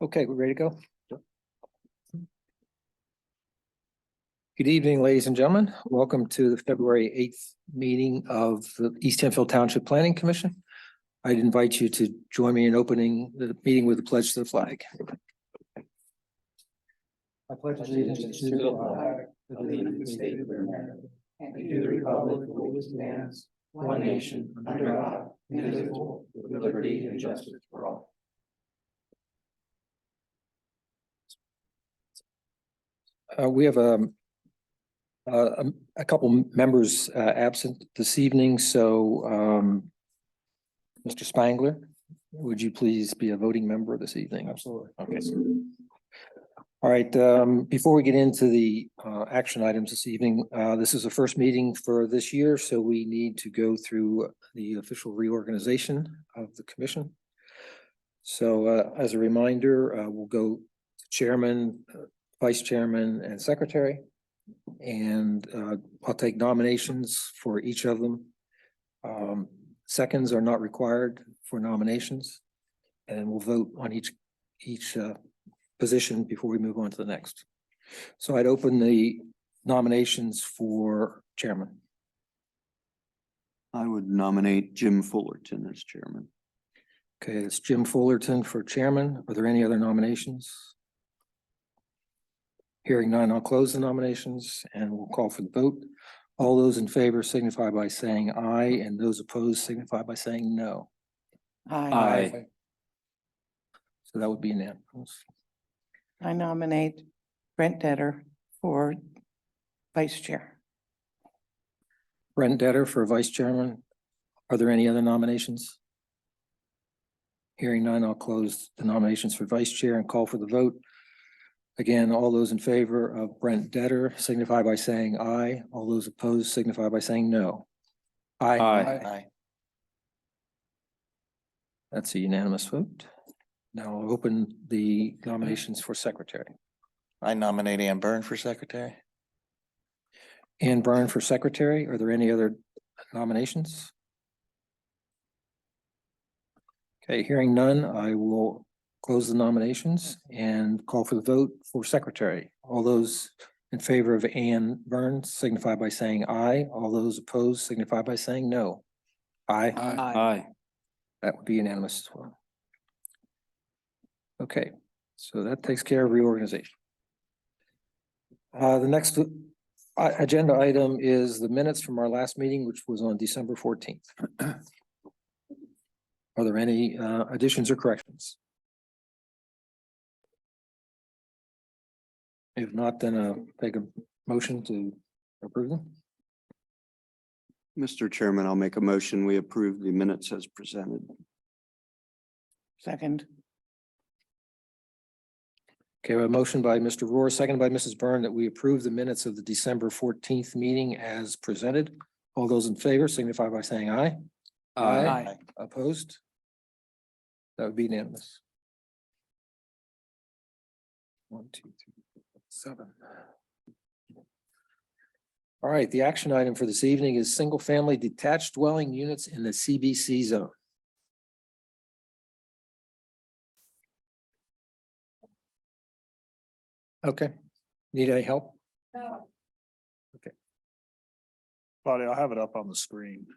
Okay, we're ready to go. Good evening, ladies and gentlemen. Welcome to the February 8th meeting of the East Hempfield Township Planning Commission. I'd invite you to join me in opening the meeting with a pledge to the flag. I pledge allegiance to the flag of the United States of America and to the republic for which it stands, one nation, under God, indivisible, with liberty and justice for all. We have a couple members absent this evening, so Mr. Spangler, would you please be a voting member this evening? Absolutely. Okay. All right. Before we get into the action items this evening, this is the first meeting for this year, so we need to go through the official reorganization of the commission. So as a reminder, we'll go to chairman, vice chairman, and secretary. And I'll take nominations for each of them. Seconds are not required for nominations, and we'll vote on each position before we move on to the next. So I'd open the nominations for chairman. I would nominate Jim Fullerton as chairman. Okay, it's Jim Fullerton for chairman. Are there any other nominations? Hearing none, I'll close the nominations and we'll call for the vote. All those in favor signify by saying aye, and those opposed signify by saying no. Aye. So that would be unanimous. I nominate Brent Detter for vice chair. Brent Detter for vice chairman. Are there any other nominations? Hearing none, I'll close the nominations for vice chair and call for the vote. Again, all those in favor of Brent Detter signify by saying aye. All those opposed signify by saying no. Aye. Aye. That's a unanimous vote. Now I'll open the nominations for secretary. I nominate Ann Byrne for secretary. Ann Byrne for secretary. Are there any other nominations? Okay, hearing none, I will close the nominations and call for the vote for secretary. All those in favor of Ann Byrne signify by saying aye. All those opposed signify by saying no. Aye. Aye. That would be unanimous as well. Okay, so that takes care of reorganization. The next agenda item is the minutes from our last meeting, which was on December 14th. Are there any additions or corrections? If not, then take a motion to approve them. Mr. Chairman, I'll make a motion. We approve the minutes as presented. Second. Okay, we have a motion by Mr. Rohr, seconded by Mrs. Byrne, that we approve the minutes of the December 14th meeting as presented. All those in favor signify by saying aye. Aye. Opposed? That would be unanimous. 1, 2, 3, 4, 5, 7. All right, the action item for this evening is single-family detached dwelling units in the CBC zone. Okay, need any help? No. Okay. Claudia, I'll have it up on the screen.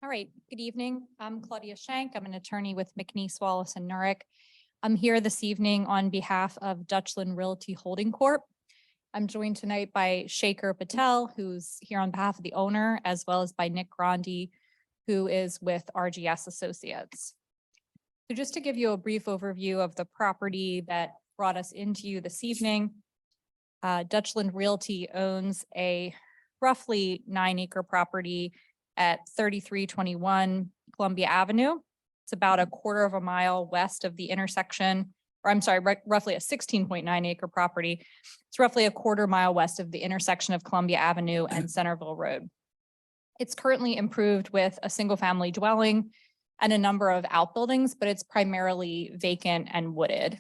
All right, good evening. I'm Claudia Shank. I'm an attorney with McNeese, Wallace and Nurick. I'm here this evening on behalf of Dutchland Realty Holding Corp. I'm joined tonight by Shaker Patel, who's here on behalf of the owner, as well as by Nick Grandi, who is with RGS Associates. So just to give you a brief overview of the property that brought us into you this evening, Dutchland Realty owns a roughly 9-acre property at 3321 Columbia Avenue. It's about a 1/4 of a mile west of the intersection or I'm sorry, roughly a 16.9 acre property. It's roughly a quarter mile west of the intersection of Columbia Avenue and Centerville Road. It's currently improved with a single family dwelling and a number of outbuildings, but it's primarily vacant and wooded.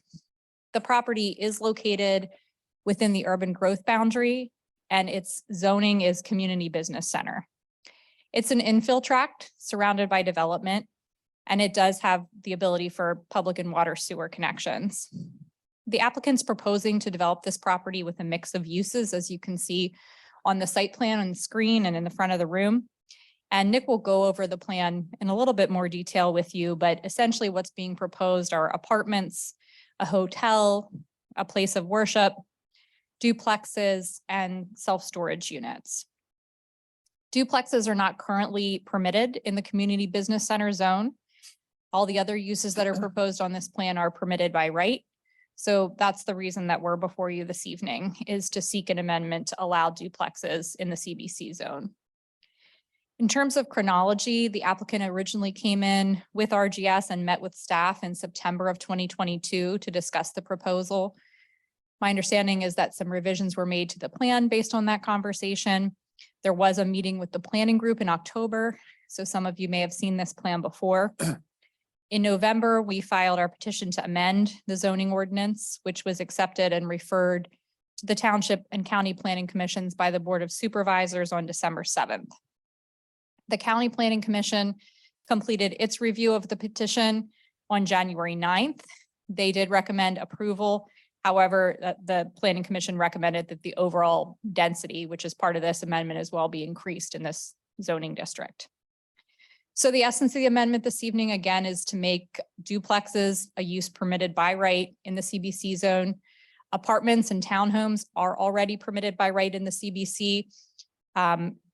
The property is located within the urban growth boundary, and its zoning is community business center. It's an infill tract surrounded by development, and it does have the ability for public and water sewer connections. The applicant's proposing to develop this property with a mix of uses, as you can see on the site plan on the screen and in the front of the room. And Nick will go over the plan in a little bit more detail with you, but essentially what's being proposed are apartments, a hotel, a place of worship, duplexes, and self-storage units. Duplexes are not currently permitted in the community business center zone. All the other uses that are proposed on this plan are permitted by right. So that's the reason that we're before you this evening, is to seek an amendment to allow duplexes in the CBC zone. In terms of chronology, the applicant originally came in with RGS and met with staff in September of 2022 to discuss the proposal. My understanding is that some revisions were made to the plan based on that conversation. There was a meeting with the planning group in October, so some of you may have seen this plan before. In November, we filed our petition to amend the zoning ordinance, which was accepted and referred to the Township and County Planning Commissions by the Board of Supervisors on December 7th. The County Planning Commission completed its review of the petition on January 9th. They did recommend approval. However, the Planning Commission recommended that the overall density, which is part of this amendment as well, be increased in this zoning district. So the essence of the amendment this evening, again, is to make duplexes a use permitted by right in the CBC zone. Apartments and townhomes are already permitted by right in the CBC.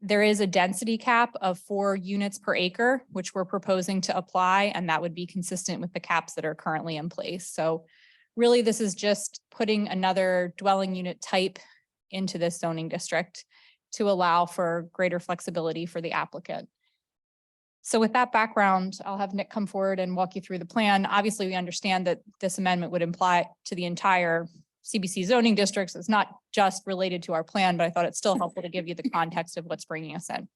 There is a density cap of 4 units per acre, which we're proposing to apply, and that would be consistent with the caps that are currently in place. So really, this is just putting another dwelling unit type into this zoning district to allow for greater flexibility for the applicant. So with that background, I'll have Nick come forward and walk you through the plan. Obviously, we understand that this amendment would apply to the entire CBC zoning districts. It's not just related to our plan, but I thought it's still helpful to give you the context of what's bringing us in.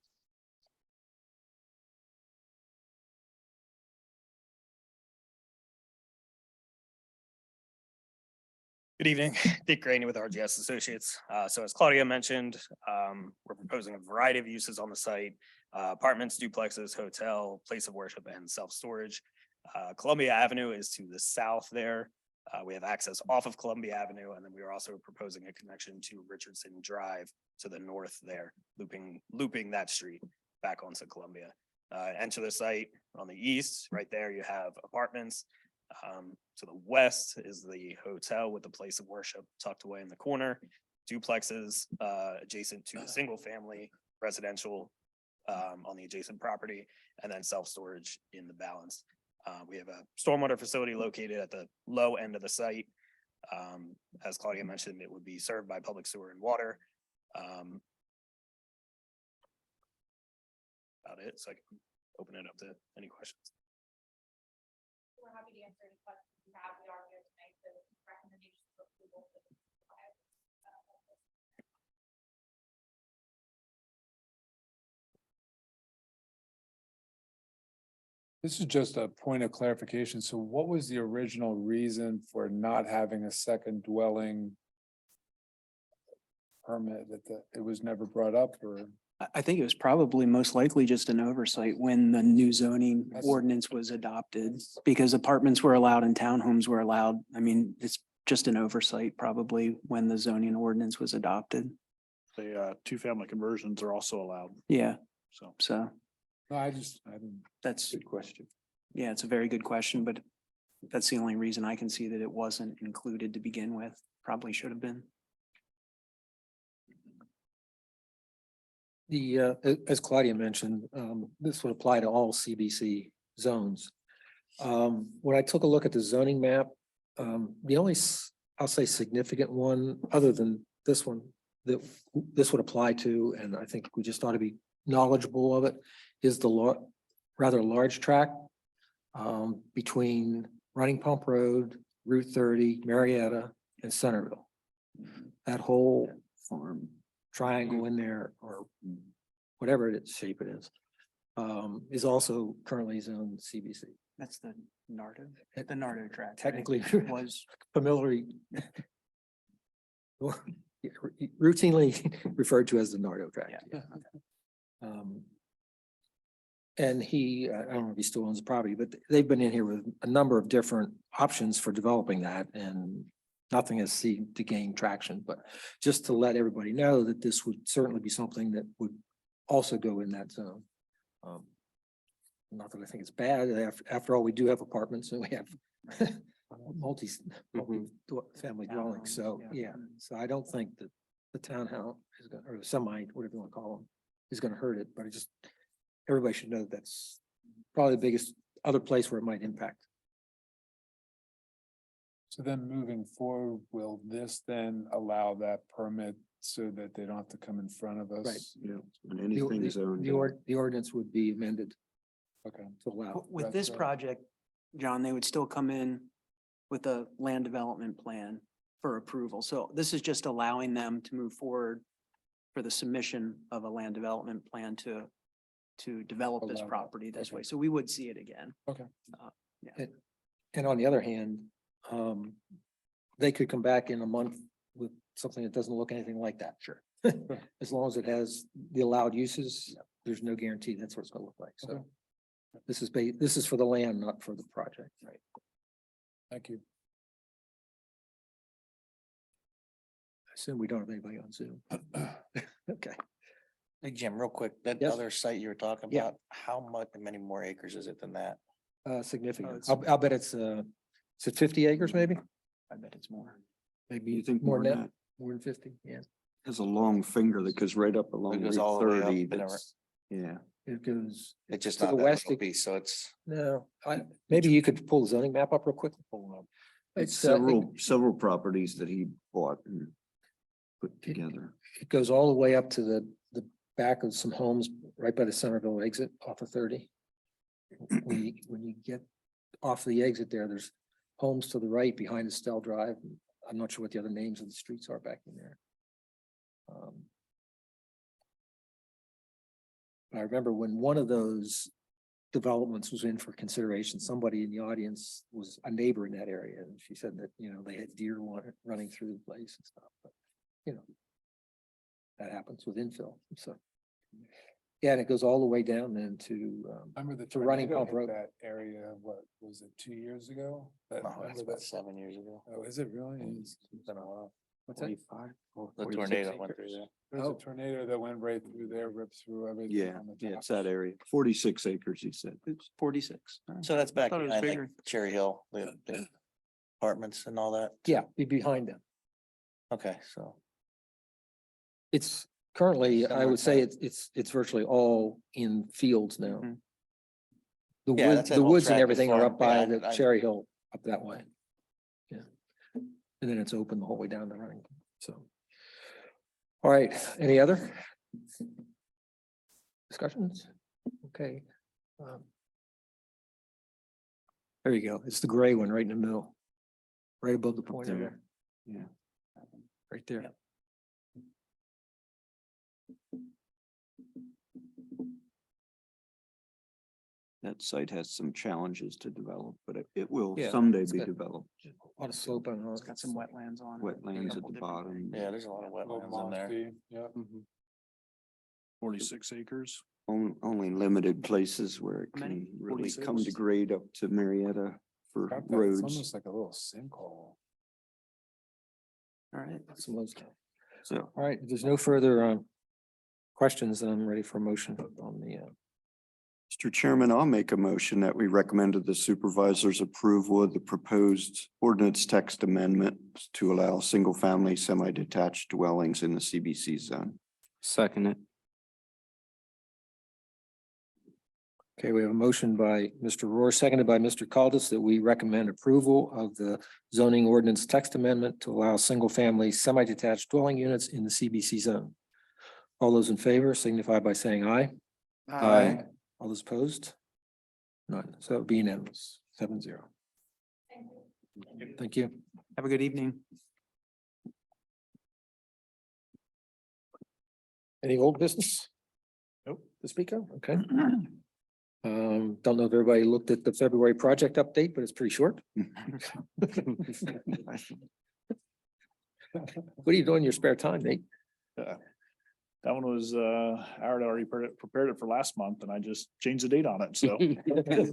Good evening, Dick Graney with RGS Associates. So as Claudia mentioned, we're proposing a variety of uses on the site, apartments, duplexes, hotel, place of worship, and self-storage. Columbia Avenue is to the south there. We have access off of Columbia Avenue, and then we are also proposing a connection to Richardson Drive to the north there, looping that street back onto Columbia. Enter the site on the east, right there you have apartments. To the west is the hotel with the place of worship tucked away in the corner, duplexes adjacent to the single family residential on the adjacent property, and then self-storage in the balance. We have a stormwater facility located at the low end of the site. As Claudia mentioned, it would be served by public sewer and water. About it, so I can open it up to any questions. We're happy to answer any questions you have. We are here tonight. The recommendations of approval. This is just a point of clarification. So what was the original reason for not having a second dwelling permit, that it was never brought up, or? I think it was probably most likely just an oversight when the new zoning That's- ordinance was adopted, because apartments were allowed and townhomes were allowed. I mean, it's just an oversight probably when the zoning ordinance was adopted. The 2-family conversions are also allowed, Yeah, so. so No, I didn't. that's, Good question. yeah, it's a very good question, but that's the only reason I can see that it wasn't included to begin with. Probably should have been. As Claudia mentioned, this would apply to all CBC zones. When I took a look at the zoning map, the only, I'll say significant one, other than this one, that this would apply to, and I think we just ought to be knowledgeable of it, is the rather large tract between Running Pump Road Route 30, Marietta, and Centerville. That whole Farm. triangle in there, or whatever shape it is also currently zoned CBC. That's the Nardo, the Nardo tract. right? Technically, Was, familiarly routinely referred to as the Nardo tract. yeah. Um, And he, I don't know if he still owns the property, but they've been in here with a number of different options for developing that, and nothing has seemed to gain traction, but just to let everybody know that this would certainly be something that would also go in that zone. Not that I think it's bad. After all, we do have apartments and we have multi-family dwellings. So, Yeah. yeah, so I don't think that the townhouse is gonna, or the semi, whatever you want to call them, is gonna hurt it, but it just, everybody should know that's probably the biggest other place where it might impact. So then moving forward, will this then allow that permit so that they don't have to come in front of us? Right. Yeah, and The- anything the- zoned. The ordinance would be amended Okay. to allow. With this That's, project, John, they would still come in with a land development plan for approval. So this is just allowing them to move forward for the submission of a land development plan to develop this Allow that. property this Okay. way. So we would see it again. Okay. And on the other hand, they could come back in a month with something that doesn't look anything like that. Sure. As long as it has the allowed uses, there's no guarantee that's what it's gonna look like. So Okay. this is for the land, not for the project. Right. Thank you. I assume we don't have anybody on Zoom. Okay. Hey, Jim, real quick, that Yes. other site you were talking Yeah. about, how much, many more acres is it than that? Significant. it's- I'll bet it's, is it 50 acres maybe? I bet it's more. Maybe You think more more than than that, more than 50, yeah. Has a long finger that goes right up along goes Route all the way up 30. and over. That's- Yeah, It goes, It's just To not the that west, little it- piece, so it's, no, maybe you could pull the zoning map up real quick. it's It's, several properties that he bought and put together. it goes all the way up to the back of some homes right by the Centerville exit off of 30. When you get off the exit there, there's homes to the right behind Estelle Drive. I'm not sure what the other names of the streets are back in there. I remember when one of those developments was in for consideration, somebody in the audience was a neighbor in that area, and she said that, they had deer running through the place and stuff, but, that happens with infill, so. Yeah, and it goes all the way down then to, Remember the To Running tornado Pump hit Road. that area, what was it, 2 years ago? no, Remember that's about that? 7 years ago. Oh, is it really? It's been a while. what's that? 45, The 46 tornado went acres. through there. There was Oh. a tornado that went right through there, ripped through everything. Yeah, on the yeah, top. it's that area. 46 acres, he said. It's 46. So that's back Thought it was behind like bigger. Cherry Hill, the apartments and all that. Yeah, be behind them. Okay, so. It's currently, I Similar would say type. it's virtually all in fields now. Mhm. The Yeah, wood, that's that the whole woods and tract is everything are farm. up by Yeah, the I- Cherry Hill up that way. Yeah. And then it's open the whole way down to running, so. All right, any other discussions? Okay. There you go. It's the gray one right in the middle. Right above the pointer there. there. Yeah. Right there. Yep. That site has some challenges to develop, but it will Yeah, someday it's be got- developed. A lot of slope on It's it. got some wetlands on it. Wetlands at Couple the different bottom. things. Yeah, there's a lot of Little wetlands in there. mossy, Yep. 46 acres. Only limited places where it How many? can really come to 46? grade up to Marietta for Got that. It's roads. almost like a little sinkhole. All right. Some of those. So All right, if there's no further questions, then I'm ready for a motion on the Mr. Chairman, I'll make a motion that we recommend to the supervisor's approval of the proposed ordinance text amendment to allow single-family semi-detached dwellings in the CBC zone. Second it. Okay, we have a motion by Mr. Rohr, seconded by Mr. Caldus, that we recommend approval of the zoning ordinance text amendment to allow single-family semi-detached dwelling units in the CBC zone. All those in favor signify by saying aye. All those opposed? None. So it would be unanimous, 7-0. Thank you. Have a good evening. Any old business? Nope. To speak of? Okay. Don't know if everybody looked at the February project update, but it's pretty short. What are you doing in your spare time, Nate? That one was, I had already prepared it for last month and I just changed the date on it, so.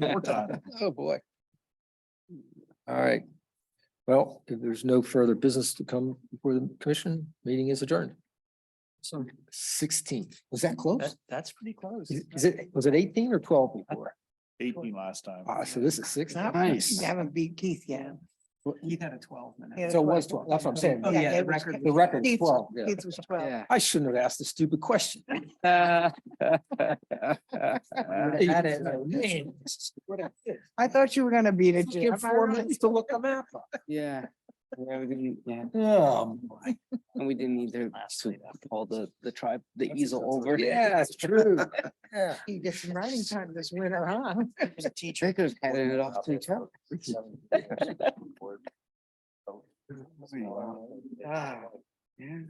More time. Oh, boy. All right. Well, if there's no further business to come before the commission, meeting is adjourned. So 16th, was that close? That's pretty close. Was it 18 or 12 before? 18 last time. So this is 6. You haven't beat Keith yet. Keith had a 12-minute. Yeah. So it was 12. That's what I'm saying. Oh, yeah, the it was- record. The record was Keith's- 12. Yeah. Keith's was 12. I shouldn't have asked a stupid question. I thought you were gonna beat it, Jim. Give 4 minutes to look them up. Yeah. Yeah, we didn't, yeah, Oh, my. and we didn't need to pull the tribe, the easel over. Yeah, it's true. Yeah. You get some writing time this winter, huh? They could have handed it off to each other. Ah. Yeah.